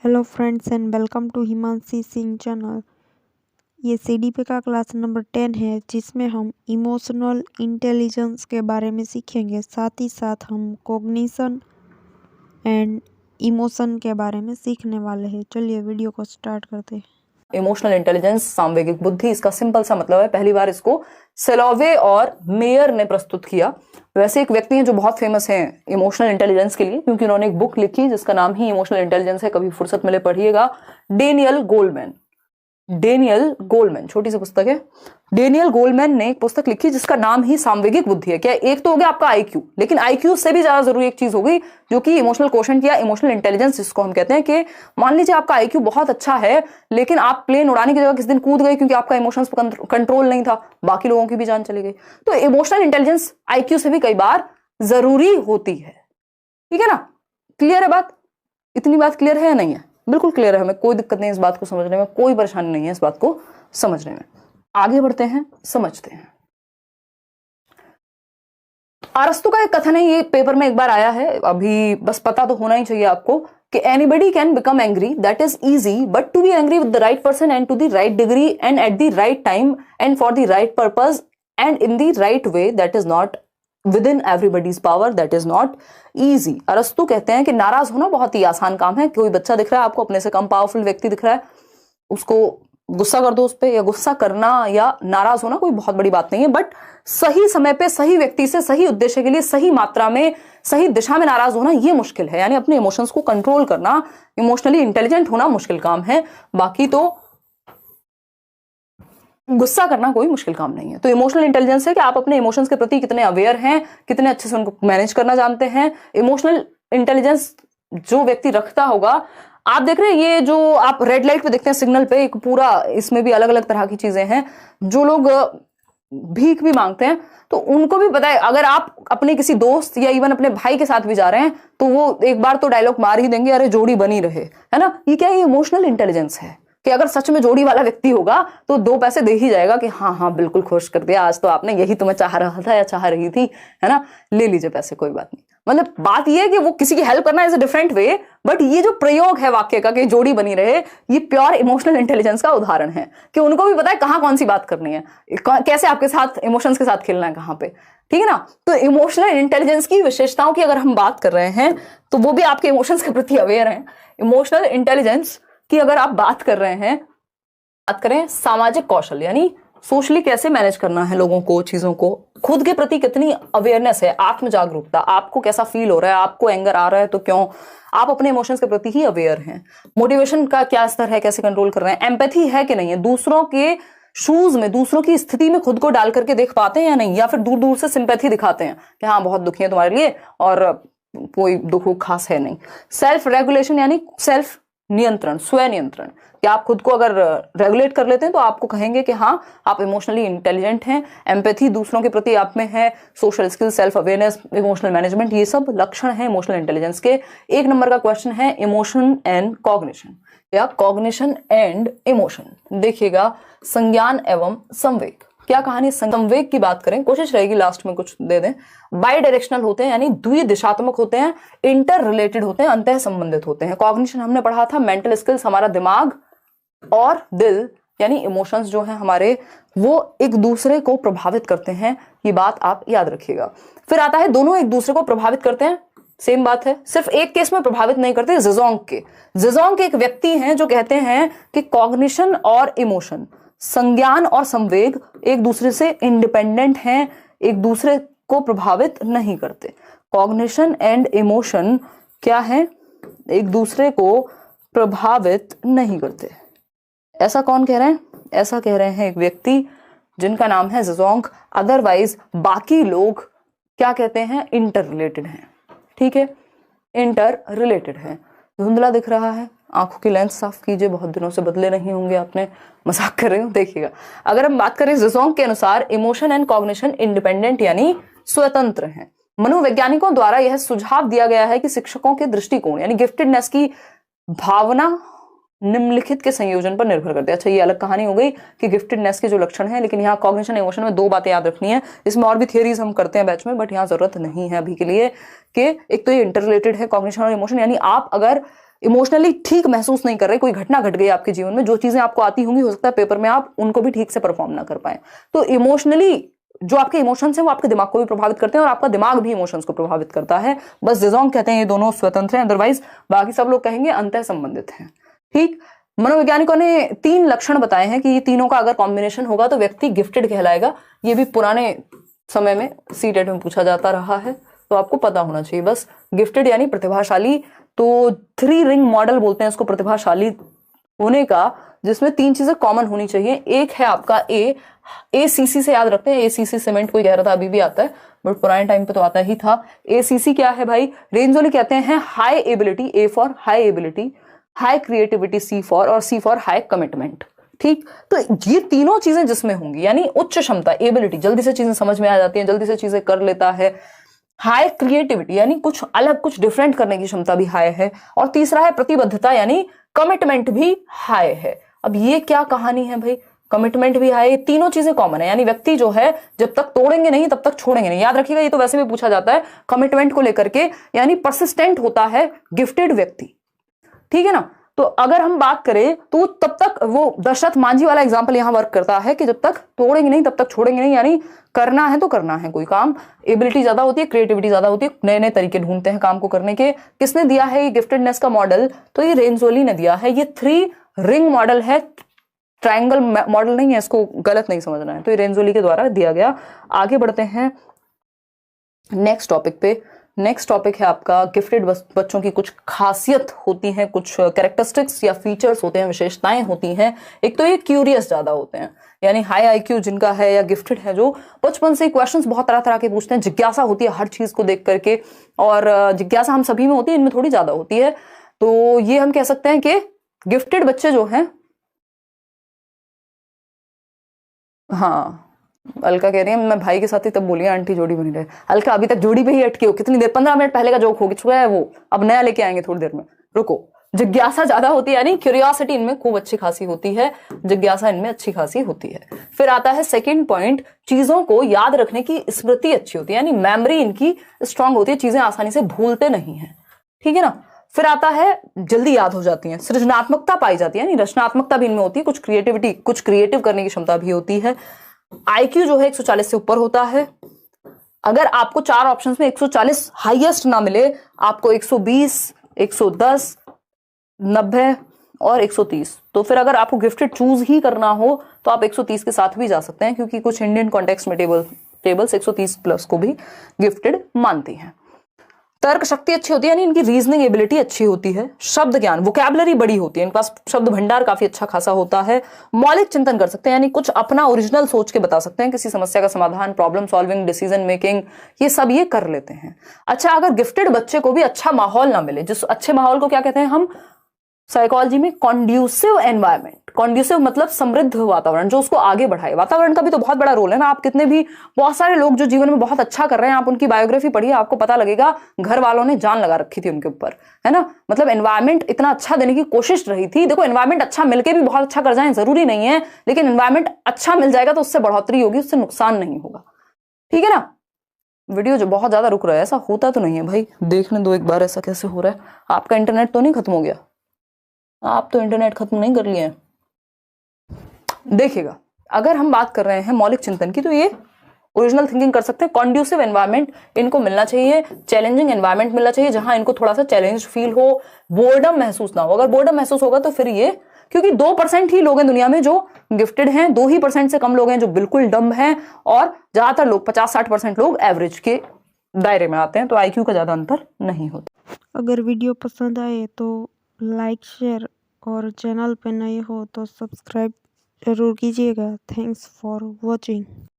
Hello friends and welcome to Himanshi Singh channel. ये CDP का class number 10 है जिसमें हम इमोशनल इंटेलिजेंस के बारे में सीखेंगे। साथ ही साथ हम कॉग्निशन एंड इमोशन के बारे में सीखने वाले हैं। चलिए वीडियो को स्टार्ट करते हैं। इमोशनल इंटेलिजेंस, सामवेगिक बुद्धि, इसका सिंपल सा मतलब है, पहली बार इसको सेलोवे और मेयर ने प्रस्तुत किया। वैसे एक व्यक्ति हैं जो बहुत फेमस हैं इमोशनल इंटेलिजेंस के लिए, क्योंकि उन्होंने एक बुक लिखी जिसका नाम ही इमोशनल इंटेलिजेंस है। कभी फुर्सत मिले पढ़िएगा। डेनियल गोलमैन, छोटी सी पुस्तक है। डेनियल गोलमैन ने एक पुस्तक लिखी जिसका नाम ही सामवेगिक बुद्धि है। क्या एक तो हो गया आपका आईक्यू, लेकिन आईक्यू से भी ज्यादा जरूरी एक चीज हो गई जो कि इमोशनल कोशेंट या इमोशनल इंटेलिजेंस जिसको हम कहते हैं। कि मान लीजिए आपका आईक्यू बहुत अच्छा है, लेकिन आप प्लेन उड़ाने की जगह किस दिन कूद गए क्योंकि आपका इमोशंस पर कंट्रोल नहीं था, बाकी लोगों की भी जान चली गई। तो इमोशनल इंटेलिजेंस आईक्यू से भी कई बार जरूरी होती है। ठीक है ना? क्लियर है बात? इतनी बात क्लियर है या नहीं है? बिल्कुल क्लियर है। हमें कोई दिक्कत नहीं इस बात को समझने में, कोई परेशानी नहीं है इस बात को समझने में। आगे बढ़ते हैं, समझते हैं। अरस्तु का एक कथन है, ये पेपर में एक बार आया है, अभी बस पता तो होना ही चाहिए आपको कि anybody can become angry, that is easy, but to be angry with the right person and to the right degree and at the right time and for the right purpose and in the right way, that is not within everybody's power, that is not easy. अरस्तु कहते हैं कि नाराज होना बहुत ही आसान काम है। कोई बच्चा दिख रहा है आपको, अपने से कम पावरफुल व्यक्ति दिख रहा है, उसको गुस्सा कर दो उस पर, या गुस्सा करना या नाराज होना कोई बहुत बड़ी बात नहीं है। बट सही समय पे सही व्यक्ति से सही उद्देश्य के लिए सही मात्रा में सही दिशा में नाराज होना ये मुश्किल है। यानी अपने इमोशंस को कंट्रोल करना, इमोशनली इंटेलिजेंट होना मुश्किल काम है। बाकी तो गुस्सा करना कोई मुश्किल काम नहीं है। तो इमोशनल इंटेलिजेंस है कि आप अपने इमोशंस के प्रति कितने अवेयर हैं, कितने अच्छे से उनको मैनेज करना जानते हैं। इमोशनल इंटेलिजेंस जो व्यक्ति रखता होगा, आप देख रहे हैं ये जो आप रेड लाइट पे देखते हैं सिग्नल पे, एक पूरा इसमें भी अलग अलग तरह की चीजें हैं। जो लोग भीख भी मांगते हैं तो उनको भी पता है, अगर आप अपने किसी दोस्त या इवन अपने भाई के साथ भी जा रहे हैं तो वो एक बार तो डायलॉग मार ही देंगे, अरे जोड़ी बनी रहे, है ना। ये क्या है? ये इमोशनल इंटेलिजेंस है कि अगर सच में जोड़ी वाला व्यक्ति होगा तो 2 पैसे दे ही जाएगा कि हाँ हाँ बिल्कुल खुश कर दिया, आज तो आपने यही तुम्हें चाह रहा था या चाह रही थी, है ना, ले लीजिए पैसे, कोई बात नहीं। मतलब बात ये है कि वो किसी की हेल्प करना is a different way, but ये जो प्रयोग है वाक्य का कि जोड़ी बनी रहे, ये प्योर इमोशनल इंटेलिजेंस का उदाहरण है कि उनको भी पता है कहाँ कौन सी बात करनी है, कैसे आपके साथ इमोशंस के साथ खेलना है, कहाँ पे। ठीक है ना? तो इमोशनल इंटेलिजेंस की विशेषताओं की अगर हम बात कर रहे हैं तो वो भी आपके इमोशंस के प्रति अवेयर हैं। इमोशनल इंटेलिजेंस की अगर आप बात कर रहे हैं, बात करें सामाजिक कौशल, यानी सोशली कैसे मैनेज करना है लोगों को, चीजों को, खुद के प्रति कितनी अवेयरनेस है, आत्म जागरूकता, आपको कैसा फील हो रहा है, आपको एंगर आ रहा है तो क्यों, आप अपने इमोशंस के प्रति ही अवेयर हैं। मोटिवेशन का क्या स्तर है, कैसे कंट्रोल कर रहे हैं, एम्पैथी है कि नहीं है, दूसरों के शूज में, दूसरों की स्थिति में खुद को डाल करके देख पाते हैं या नहीं, या फिर दूर दूर से सिंपैथी दिखाते हैं कि हाँ बहुत दुखी है तुम्हारे लिए और कोई दुख खास है नहीं। सेल्फ रेगुलेशन यानी सेल्फ नियंत्रण, स्व नियंत्रण, कि आप खुद को अगर रेगुलेट कर लेते हैं तो आपको कहेंगे कि हाँ आप इमोशनली इंटेलिजेंट हैं। एम्पैथी दूसरों के प्रति आप में है, social skill, self awareness, emotional management, ये सब लक्षण हैं इमोशनल इंटेलिजेंस के। 1 नंबर का क्वेश्चन है इमोशन एंड कॉग्निशन या कॉग्निशन एंड इमोशन। देखिएगा, संज्ञान एवं संवेग। क्या कहानी? संवेग की बात करें, कोशिश रहेगी लास्ट में कुछ दे दें। बाई डायरेक्शनल होते हैं यानी द्विदिशात्मक होते हैं, इंटर रिलेटेड होते हैं, अंतः संबंधित होते हैं। कॉग्निशन हमने पढ़ा था, मेंटल स्किल्स, हमारा दिमाग और दिल यानी इमोशंस जो हैं हमारे, वो एक दूसरे को प्रभावित करते हैं, ये बात आप याद रखिएगा। फिर आता है दोनों एक दूसरे को प्रभावित करते हैं, सेम बात है, सिर्फ एक केस में प्रभावित नहीं करते। ज़ेज़ोंग के एक व्यक्ति हैं जो कहते हैं कि कॉग्निशन और इमोशन, संज्ञान और संवेग एक दूसरे से इंडिपेंडेंट हैं, एक दूसरे को प्रभावित नहीं करते। कॉग्निशन एंड इमोशन क्या है? एक दूसरे को प्रभावित नहीं करते। ऐसा कौन कह रहे हैं? ऐसा कह रहे हैं एक व्यक्ति जिनका नाम है ज़ेज़ोंग। अदरवाइज बाकी लोग क्या कहते हैं? इंटर रिलेटेड हैं। ठीक है, इंटर रिलेटेड है। धुंधला दिख रहा है, आंखों की लेंस साफ कीजिए, बहुत दिनों से बदले नहीं होंगे आपने, मजाक कर रहे हो। देखिएगा, अगर हम बात करें ज़ेज़ोंग के अनुसार इमोशन एंड कॉग्निशन इंडिपेंडेंट यानी स्वतंत्र हैं। मनोवैज्ञानिकों द्वारा यह सुझाव दिया गया है कि शिक्षकों के दृष्टिकोण यानी गिफ्टेडनेस की भावना निम्नलिखित के संयोजन पर निर्भर करते हैं। अच्छा, ये अलग कहानी हो गई कि गिफ्टेडनेस के जो लक्षण हैं, लेकिन यहाँ कॉग्निशन इमोशन में 2 बातें याद रखनी है। इसमें और भी थियरीज हम करते हैं बैच में, बट यहाँ जरूरत नहीं है अभी के लिए कि एक तो ये इंटर रिलेटेड है कॉग्निशन और इमोशन, यानी आप अगर इमोशनली ठीक महसूस नहीं कर रहे, कोई घटना घट गई आपके जीवन में, जो चीजें आपको आती होंगी हो सकता है पेपर में आप उनको भी ठीक से परफॉर्म ना कर पाए। तो इमोशनली जो आपके इमोशंस हैं वो आपके दिमाग को भी प्रभावित करते हैं और आपका दिमाग भी इमोशंस को प्रभावित करता है। बस डिजोंग कहते हैं ये दोनों स्वतंत्र हैं, अदरवाइज बाकी सब लोग कहेंगे अंतः संबंधित हैं। ठीक, मनोवैज्ञानिकों ने 3 लक्षण बताए हैं कि ये तीनों का अगर कॉम्बिनेशन होगा तो व्यक्ति गिफ्टेड कहलाएगा। ये भी पुराने समय में सीटेट में पूछा जाता रहा है, तो आपको पता होना चाहिए बस। गिफ्टेड यानी प्रतिभाशाली, तो 3 रिंग मॉडल बोलते हैं इसको प्रतिभाशाली होने का, जिसमें 3 चीजें कॉमन होनी चाहिए। एक है आपका ACC से याद रखते हैं, ACC सीमेंट कोई कह रहा था अभी भी आता है, बट पुराने टाइम पे तो आता ही था। ACC क्या है भाई? रेंजोली कहते हैं high ability, A for high ability, high creativity C for, और C फॉर हाई कमिटमेंट। ठीक, तो ये तीनों चीजें जिसमें होंगी, यानी उच्च क्षमता एबिलिटी, जल्दी से चीजें समझ में आ जाती हैं, जल्दी से चीजें कर लेता है। हाई क्रिएटिविटी यानी कुछ अलग कुछ डिफरेंट करने की क्षमता भी हाई है। और तीसरा है प्रतिबद्धता यानी कमिटमेंट भी हाई है। अब ये क्या कहानी है भाई? कमिटमेंट भी हाई, तीनों चीजें कॉमन है, यानी व्यक्ति जो है जब तक तोड़ेंगे नहीं तब तक छोड़ेंगे नहीं। याद रखिएगा, ये तो वैसे भी पूछा जाता है कमिटमेंट को लेकर के, यानी परसिस्टेंट होता है गिफ्टेड व्यक्ति। ठीक है ना? तो अगर हम बात करें तो तब तक वो दशरथ मांझी वाला एग्जाम्पल यहां वर्क करता है कि जब तक तोड़ेंगे नहीं तब तक छोड़ेंगे नहीं, यानी करना है तो करना है कोई काम। एबिलिटी ज्यादा होती है, क्रिएटिविटी ज्यादा होती है, नए नए तरीके ढूंढते हैं काम को करने के। किसने दिया है ये गिफ्टेडनेस का मॉडल? तो ये रेंजोली ने दिया है। ये 3 रिंग मॉडल है, ट्रायंगल मॉडल नहीं है, इसको गलत नहीं समझना है। तो ये रेंजोली के द्वारा दिया गया। आगे बढ़ते हैं नेक्स्ट टॉपिक पे। नेक्स्ट टॉपिक है आपका गिफ्टेड बच्चों की कुछ खासियत होती हैं, कुछ कैरेक्टरिस्टिक्स या फीचर्स होते हैं, विशेषताएं होती हैं। एक तो ये क्यूरियस ज्यादा होते हैं, यानी हाई आईक्यू जिनका है या गिफ्टेड है, जो बचपन से क्वेश्चंस बहुत तरह तरह के पूछते हैं, जिज्ञासा होती है हर चीज को देख करके, और जिज्ञासा हम सभी में होती है, इनमें थोड़ी ज्यादा होती है। तो ये हम कह सकते हैं कि गिफ्टेड बच्चे जो हैं, हाँ अलका कह रही है मैं भाई के साथ ही तब बोली आंटी जोड़ी बनी रहे। अलका अभी तक जोड़ी पे ही अटकी हो, कितनी देर, 15 मिनट पहले का जोक हो चुका है वो, अब नया लेके आएंगे थोड़ी देर में, रुको। जिज्ञासा ज्यादा होती है, यानी क्यूरियोसिटी इनमें खूब अच्छी खासी होती है, जिज्ञासा इनमें अच्छी खासी होती है। फिर आता है सेकंड पॉइंट, चीजों को याद रखने की स्मृति अच्छी होती है, यानी मेमोरी इनकी स्ट्रांग होती है, चीजें आसानी से भूलते नहीं है। ठीक है ना? फिर आता है जल्दी याद हो जाती है, सृजनात्मकता पाई जाती है, यानी रचनात्मकता भी इनमें होती है, कुछ क्रिएटिविटी, कुछ क्रिएटिव करने की क्षमता भी होती है। आईक्यू जो है 140 से ऊपर होता है। अगर आपको 4 ऑप्शंस में 140 हाईएस्ट ना मिले, आपको 120, 110, 90 और 130, तो फिर अगर आपको गिफ्टेड चूज ही करना हो तो आप 130 के साथ भी जा सकते हैं, क्योंकि कुछ इंडियन कॉन्टेक्स्ट में टेबल्स 130 प्लस को भी गिफ्टेड मानती हैं। तर्क शक्ति अच्छी होती है, यानी इनकी रीजनिंग एबिलिटी अच्छी होती है। शब्द ज्ञान, वोकैबुलरी बड़ी होती है, इनके पास शब्द भंडार काफी अच्छा खासा होता है। मौलिक चिंतन कर सकते हैं, यानी कुछ अपना ओरिजिनल सोच के बता सकते हैं, किसी समस्या का समाधान, प्रॉब्लम सॉल्विंग, डिसीजन मेकिंग, ये सब ये कर लेते हैं। अच्छा, अगर गिफ्टेड बच्चे को भी अच्छा माहौल ना मिले, जिस अच्छे माहौल को क्या कहते हैं हम साइकोलॉजी में? Conducive environment. कॉन्ड्यूसिव मतलब समृद्ध वातावरण, जो उसको आगे बढ़ाए। वातावरण का भी तो बहुत बड़ा रोल है ना। आप कितने भी, बहुत सारे लोग जो जीवन में बहुत अच्छा कर रहे हैं, आप उनकी बायोग्राफी पढ़िए, आपको पता लगेगा घर वालों ने जान लगा रखी थी उनके ऊपर, है ना। मतलब एनवायरमेंट इतना अच्छा देने की कोशिश रही थी। देखो, एनवायरमेंट अच्छा मिलके भी बहुत अच्छा कर जाए जरूरी नहीं है, लेकिन एनवायरमेंट अच्छा मिल जाएगा तो उससे बढ़ोतरी होगी, उससे नुकसान नहीं होगा। ठीक है ना? वीडियो जो बहुत ज्यादा रुक रहा है, ऐसा होता तो नहीं है भाई, देखने दो एक बार ऐसा कैसे हो रहा है। आपका इंटरनेट तो नहीं खत्म हो गया? आप तो इंटरनेट खत्म नहीं कर लिए हैं। देखिएगा, अगर हम बात कर रहे हैं मौलिक चिंतन की, तो ये ओरिजिनल थिंकिंग कर सकते हैं। कॉन्ड्यूसिव एनवायरनमेंट इनको मिलना चाहिए, चैलेंजिंग एनवायरनमेंट मिलना चाहिए, जहां इनको थोड़ा सा चैलेंज फील हो, बोर्डम महसूस ना हो। अगर बोर्डम महसूस होगा तो फिर ये, क्योंकि 2% ही लोग हैं दुनिया में जो गिफ्टेड हैं, 2 ही % से कम लोग हैं जो बिल्कुल डम हैं, और ज्यादातर लोग 50-60% लोग एवरेज के दायरे में आते हैं, तो आईक्यू का ज्यादा अंतर नहीं होता। अगर वीडियो पसंद आए तो लाइक, शेयर और चैनल पे नए हो तो सब्सक्राइब जरूर कीजिएगा। Thanks for watching.